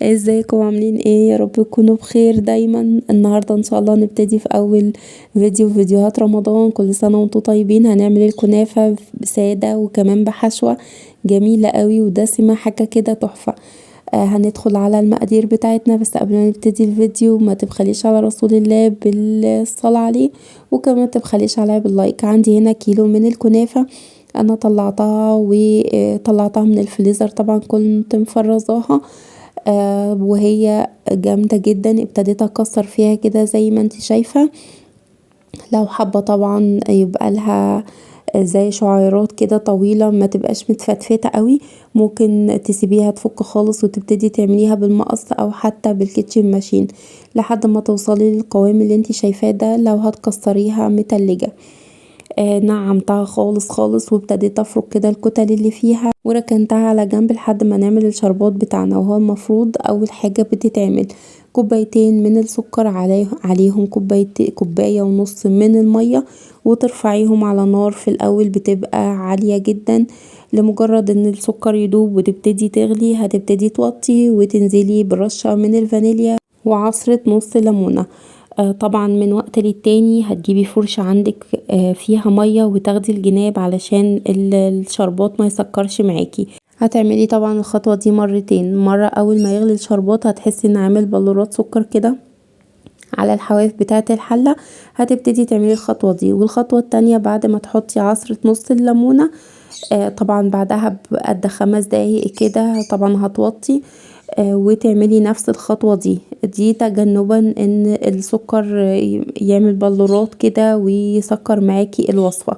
ازيكم عاملين ايه؟ يا رب تكونوا بخير دايما. النهارده ان شاء الله نبتدي في اول فيديو في فيديوهات رمضان. كل سنه وانتم طيبين. هنعمل الكنافه ساده وكمان بحشوه جميله قوي ودسمه، حاجه كده تحفه. هندخل على المقادير بتاعتنا، بس قبل ما نبتدي الفيديو ما تبخليش على رسول الله بالصلاة عليه، وكمان ما تبخليش عليا باللايك. عندي هنا كيلو من الكنافه، انا طلعتها وطلعتها من الفريزر، طبعا كنت مفرزاها وهي جامدة جدا. ابتديت اكسر فيها كده زي ما انت شايفة. لو حابة طبعا يبقى لها زي شعيرات كده طويلة، ما تبقاش متفتفتة قوي، ممكن تسيبيها تفك خالص وتبتدي تعمليها بالمقص او حتى بالكيتشن ماشين لحد ما توصلي للقوام اللي انت شايفاه ده. لو هتكسريها متلجة نعمتها خالص خالص، وابتديت افرك كده الكتل اللي فيها وركنتها على جنب لحد ما نعمل الشربات بتاعنا. وهو المفروض اول حاجة بتتعمل كوبايتين من السكر عليهم كوباية ونص من المية، وترفعيهم على نار في الاول بتبقى عالية جدا لمجرد ان السكر يدوب وتبتدي تغلي. هتبتدي توطي وتنزلي برشة من الفانيليا وعصرة نص ليمونة. طبعا من وقت للتاني هتجيبي فرشة عندك فيها مية وتاخدي الجناب علشان الشربات ما يسكرش معاكي. هتعملي طبعا الخطوة دي مرتين. مرة اول ما يغلي الشربات هتحسي ان عامل بلورات سكر كده على الحواف بتاعة الحلة، هتبتدي تعملي الخطوة دي. والخطوة التانية بعد ما تحطي عصرة نص الليمونة طبعا بعدها بقد 5 دقايق كده طبعا هتوطي وتعملي نفس الخطوة دي تجنبا ان السكر يعمل بلورات كده ويسكر معاكي الوصفة.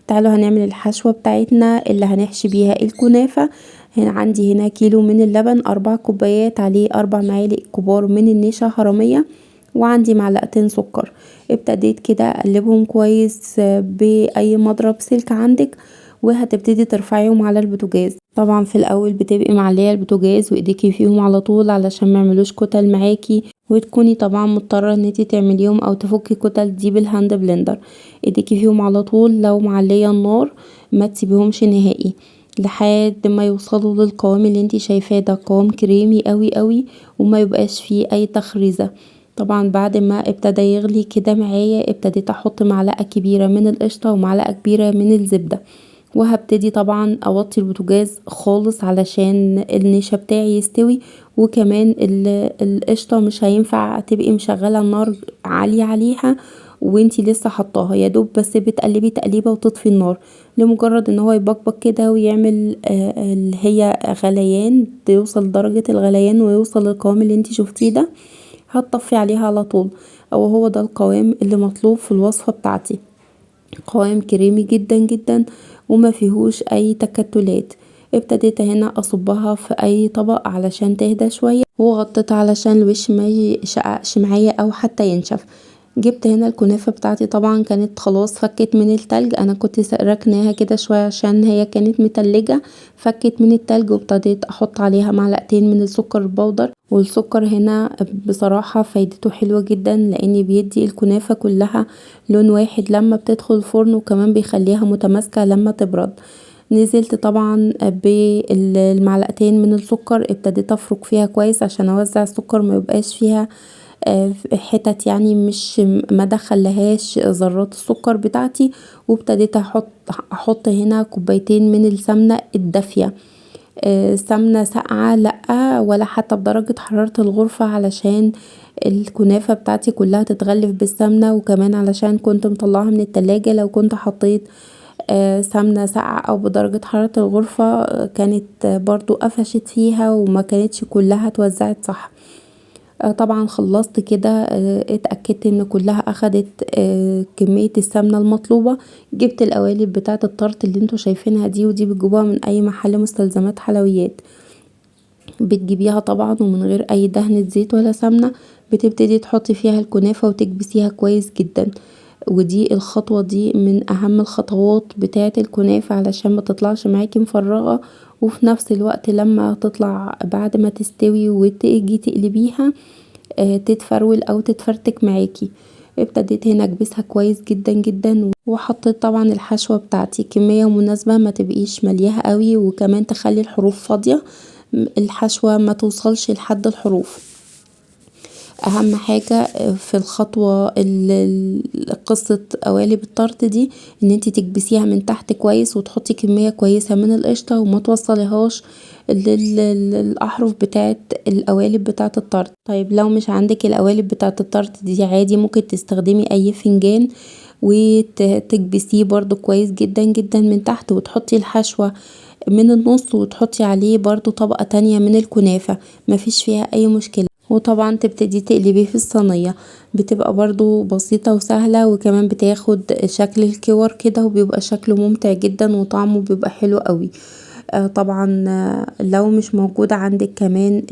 تعالوا هنعمل الحشوة بتاعتنا اللي هنحشي بيها الكنافة. عندي هنا كيلو من اللبن، 4 كوبايات، عليه 4 معالق كبار من النشا حرامية، وعندي معلقتين سكر. ابتديت كده اقلبهم كويس باي مضرب سلك عندك، وهتبتدي ترفعيهم على البوتاجاز. طبعا في الاول بتبقي معليه البوتاجاز وايديكي فيهم على طول علشان ما يعملوش كتل معاكي، وتكوني طبعا مضطره ان انتي تعمليهم او تفكي كتل دي بالهاند بلندر. ايديكي فيهم على طول لو معليه النار، ما تسيبيهمش نهائي لحد ما يوصلوا للقوام اللي انتي شايفاه ده، قوام كريمي قوي قوي وما يبقاش فيه اي تخريزه. طبعا بعد ما ابتدى يغلي كده معايا ابتديت احط معلقه كبيره من القشطه ومعلقه كبيره من الزبده، وهبتدي طبعا اوطي البوتاجاز خالص علشان النشا بتاعي يستوي. وكمان القشطه مش هينفع تبقي مشغله النار عاليه عليها وانتي لسه حطاها، يا دوب بس بتقلبي تقليبه وتطفي النار لمجرد ان هو يبقبق كده ويعمل اللي هي غليان، توصل لدرجه الغليان ويوصل للقوام اللي انتي شفتيه ده. هتطفي عليها على طول، او هو ده القوام اللي مطلوب في الوصفة بتاعتي. قوام كريمي جدا جدا وما فيهوش اي تكتلات. ابتديت هنا اصبها في اي طبق علشان تهدى شوية، وغطيتها علشان الوش ما يشققش معايا او حتى ينشف. جبت هنا الكنافة بتاعتي، طبعا كانت خلاص فكت من التلج، انا كنت راكناها كده شوية عشان هي كانت متلجة. فكت من التلج وابتديت احط عليها معلقتين من السكر البودر. والسكر هنا بصراحة فايدته حلوة جدا لان بيدي الكنافة كلها لون واحد لما بتدخل الفرن، وكمان بيخليها متماسكة لما تبرد. نزلت طبعا بالمعلقتين من السكر، ابتديت افرك فيها كويس عشان اوزع السكر ما يبقاش فيها حتت، يعني مش ما دخلهاش ذرات السكر بتاعتي. وابتديت احط هنا كوبايتين من السمنة الدافية، سمنة ساقعة لأ، ولا حتى بدرجة حرارة الغرفة، علشان الكنافة بتاعتي كلها تتغلف بالسمنة، وكمان علشان كنت مطلعها من التلاجة. لو كنت حطيت سمنة ساقعة او بدرجة حرارة الغرفة كانت برضو قفشت فيها وما كانتش كلها اتوزعت صح. طبعا خلصت كده اتأكدت ان كلها اخدت كمية السمنة المطلوبة. جبت القوالب بتاعة الطرط اللي انتوا شايفينها دي، ودي بتجيبوها من اي محل مستلزمات حلويات، بتجيبيها طبعا ومن غير اي دهنة زيت ولا سمنة. بتبتدي تحطي فيها الكنافة وتكبسيها كويس جدا. ودي الخطوة دي من اهم الخطوات بتاعة الكنافة علشان ما تطلعش معاكي مفرغة، وفي نفس الوقت لما تطلع بعد ما تستوي وتيجي تقلبيها تتفرول او تتفرتك معاكي. ابتديت هنا اكبسها كويس جدا جدا، وحطيت طبعا الحشوة بتاعتي كمية مناسبة، ما تبقيش ملياها قوي وكمان تخلي الحروف فاضية الحشوة ما توصلش لحد الحروف. اهم حاجة في الخطوة قصة قوالب الطرد دي ان انتي تكبسيها من تحت كويس وتحطي كمية كويسة من القشطة وما توصليهاش للأحرف بتاعت القوالب بتاعة الطرد. طيب لو مش عندك القوالب بتاعة الطرد دي عادي ممكن تستخدمي اي فنجان وتكبسيه برضو كويس جدا جدا من تحت وتحطي الحشوة من النص وتحطي عليه برضو طبقة تانية من الكنافة، مفيش فيها اي مشكلة. وطبعا تبتدي تقلبيه في الصينية، بتبقى برضو بسيطة وسهلة وكمان بتاخد شكل الكور كده وبيبقى شكله ممتع جدا وطعمه بيبقى حلو قوي. طبعا لو مش موجود عندك كمان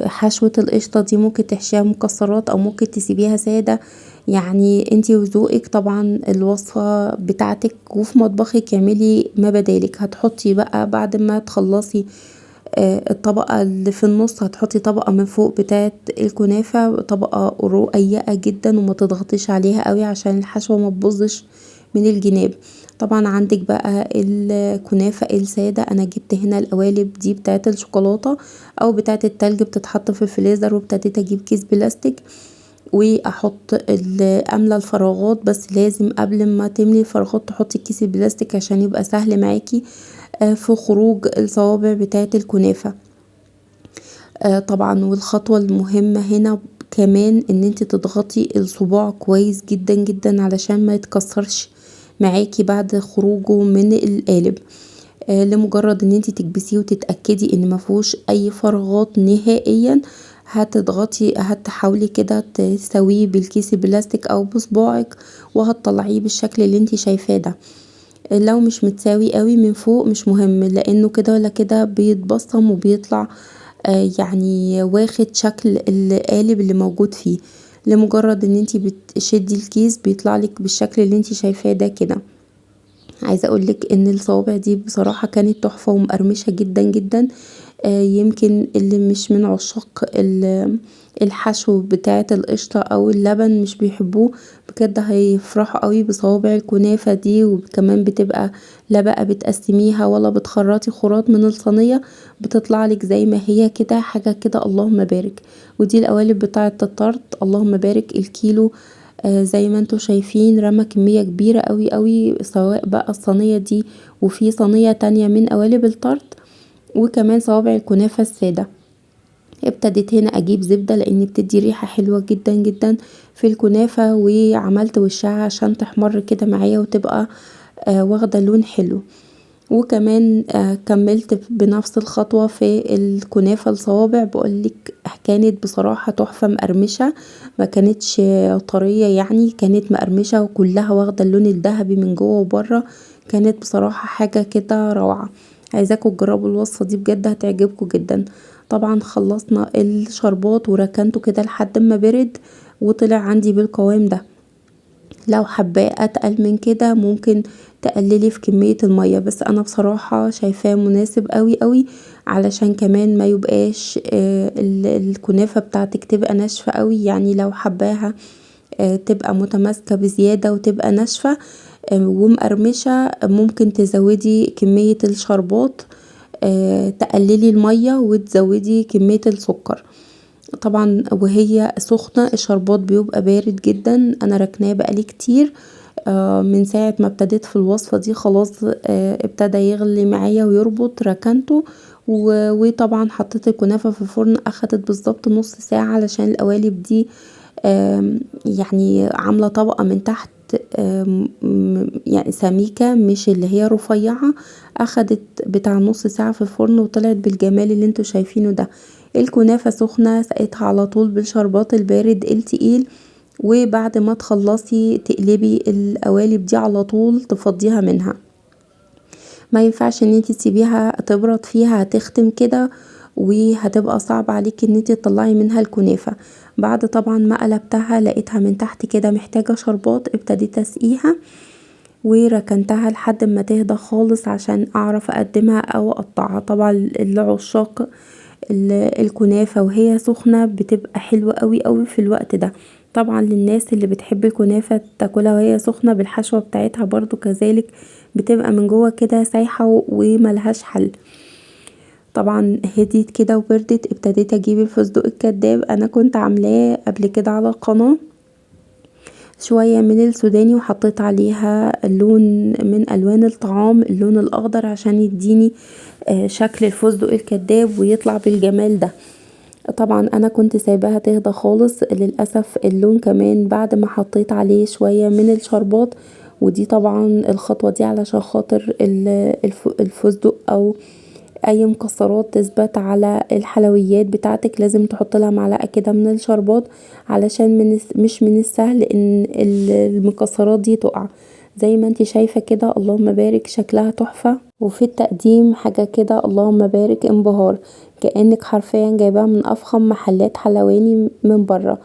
حشوة القشطة دي ممكن تحشيها مكسرات او ممكن تسيبيها سادة، يعني انتي وذوقك طبعا الوصفة بتاعتك وفي مطبخك اعملي ما بدالك. هتحطي بقى بعد ما تخلصي الطبقة اللي في النص هتحطي طبقة من فوق بتاعة الكنافة، طبقة رقيقة جدا وما تضغطيش عليها قوي عشان الحشوة ما تبوظش من الجناب. طبعا عندك بقى الكنافة السادة، انا جبت هنا القوالب دي بتاعة الشوكولاتة او بتاعة التلج بتتحط في الفريزر، وابتديت اجيب كيس بلاستيك واحط املى الفراغات، بس لازم قبل ما تملي الفراغات تحطي الكيس البلاستيك عشان يبقى سهل معاكي في خروج الصوابع بتاعة الكنافة. طبعا والخطوة المهمة هنا كمان ان انت تضغطي الصباع كويس جدا جدا علشان ما يتكسرش معاكي بعد خروجه من القالب. لمجرد ان انت تكبسيه وتتأكدي ان مفيهوش اي فراغات نهائيا، هتحاولي كده تسويه بالكيس البلاستيك او بصباعك وهتطلعيه بالشكل اللي انت شايفاه ده. لو مش متساوي قوي من فوق مش مهم لانه كده ولا كده بيتبصم وبيطلع يعني واخد شكل القالب اللي موجود فيه. لمجرد ان انتي بتشدي الكيس بيطلعلك بالشكل اللي انتي شايفاه ده كده. عايزة اقولك ان الصوابع دي بصراحة كانت تحفة ومقرمشة جدا جدا. يمكن اللي مش من عشاق الحشو بتاعة القشطة او اللبن مش بيحبوه، بجد هيفرحوا قوي بصوابع الكنافة دي. وكمان بتبقى لا بقى بتقسميها ولا بتخرطي خراط من الصينية، بتطلعلك زي ما هي كده حاجة كده اللهم بارك. ودي القوالب بتاعة الطرد اللهم بارك، الكيلو زي ما انتوا شايفين رمى كمية كبيرة قوي قوي، سواء بقى الصينية دي وفي صينية تانية من قوالب الطرد وكمان صوابع الكنافة السادة. ابتديت هنا اجيب زبدة لان بتدي ريحة حلوة جدا جدا في الكنافة، وعملت وشها عشان تحمر كده معايا وتبقى واخدة لون حلو. وكمان كملت بنفس الخطوة في الكنافة الصوابع، بقولك كانت بصراحة تحفة مقرمشة، ما كانتش طرية يعني، كانت مقرمشة وكلها واخدة اللون الذهبي من جوه وبره، كانت بصراحة حاجة كده روعة. عايزاكم تجربوا الوصفة دي بجد هتعجبكم جدا. طبعا خلصنا الشربات وركنته كده لحد ما برد وطلع عندي بالقوام ده. لو حباه اتقل من كده ممكن تقللي في كمية المية، بس انا بصراحة شايفاه مناسب قوي قوي علشان كمان ما يبقاش الكنافة بتاعتك تبقى ناشفة قوي، يعني لو حباها تبقى متماسكة بزيادة وتبقى ناشفة ومقرمشة ممكن تزودي كمية الشربات، تقللي المية وتزودي كمية السكر. طبعا وهي سخنة الشربات بيبقى بارد جدا، انا ركناه بقالي كتير من ساعة ما ابتديت في الوصفة دي خلاص ابتدى يغلي معايا ويربط، ركنته وطبعا حطيت الكنافة في الفرن، اخدت بالظبط نص ساعة علشان القوالب دي يعني عاملة طبقة من تحت يعني سميكة مش اللي هي رفيعة، اخدت بتاع نص ساعة في الفرن وطلعت بالجمال اللي انتوا شايفينه ده. الكنافة سخنة سقيتها على طول بالشربات البارد التقيل، وبعد ما تخلصي تقلبي القوالب دي على طول تفضيها منها، ما ينفعش ان انتي تسيبيها تبرد فيها هتختم كده وهتبقى صعب عليكي ان انتي تطلعي منها الكنافة. بعد طبعا ما قلبتها لقيتها من تحت كده محتاجة شربات، ابتديت اسقيها وركنتها لحد ما تهدى خالص عشان اعرف اقدمها او اقطعها. طبعا العشاق الكنافة وهي سخنة بتبقى حلوة قوي قوي في الوقت ده. طبعا للناس اللي بتحب الكنافة تاكلها وهي سخنة بالحشوة بتاعتها برضو كذلك بتبقى من جوه كده سايحة وملهاش حل. طبعا هديت كده وبردت، ابتديت اجيب الفستق الكداب. انا كنت عاملاه قبل كده على القناه شويه من السوداني، وحطيت عليها لون من الوان الطعام، اللون الاخضر، عشان يديني شكل الفستق الكداب ويطلع بالجمال ده. طبعا انا كنت سايباها تهدى خالص، للأسف اللون كمان بعد ما حطيت عليه شوية من الشربات. ودي طبعا الخطوة دي علشان خاطر الفستق او اي مكسرات تثبت على الحلويات بتاعتك، لازم تحط لها معلقة كده من الشربات، علشان مش من السهل ان المكسرات دي تقع. زي ما انتي شايفة كده، اللهم بارك، شكلها تحفة. وفي التقديم حاجة كده اللهم بارك، انبهار، كأنك حرفيا جايباها من افخم محلات حلواني من بره.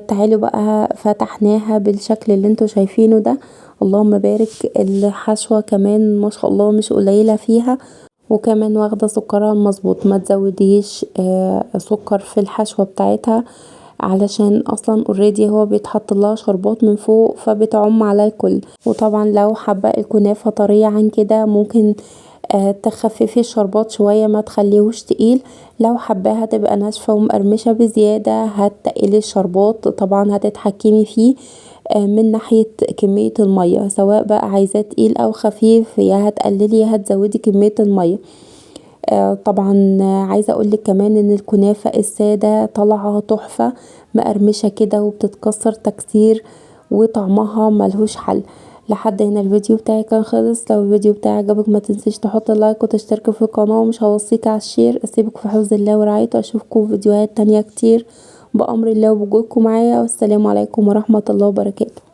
تعالوا بقى، فتحناها بالشكل اللي انتوا شايفينه ده، اللهم بارك. الحشوة كمان ما شاء الله مش قليلة فيها، وكمان واخده سكرها المظبوط. ما تزوديش سكر في الحشوة بتاعتها، علشان اصلا اوريدي هو بيتحط لها شربات من فوق فبتعم على الكل. وطبعا لو حابه الكنافه طريه عن كده، ممكن تخففي الشربات شويه، ما تخليهوش تقيل. لو حباها تبقى ناشفه ومقرمشه بزياده، هتقلي الشربات. طبعا هتتحكمي فيه من ناحية كمية المية، سواء بقى عايزاه تقيل او خفيف، يا هتقللي يا هتزودي كمية المية. طبعا عايزة اقولك كمان ان الكنافة السادة طالعة تحفة، مقرمشة كده وبتتكسر تكسير، وطعمها ملهوش حل. لحد هنا الفيديو بتاعي كان خلص. لو الفيديو بتاعي عجبك ما تنسيش تحط لايك وتشترك في القناة، ومش هوصيك على الشير. اسيبك في حفظ الله ورعايته، اشوفكم في فيديوهات تانية كتير بأمر الله وبوجودكم معايا، والسلام عليكم ورحمة الله وبركاته.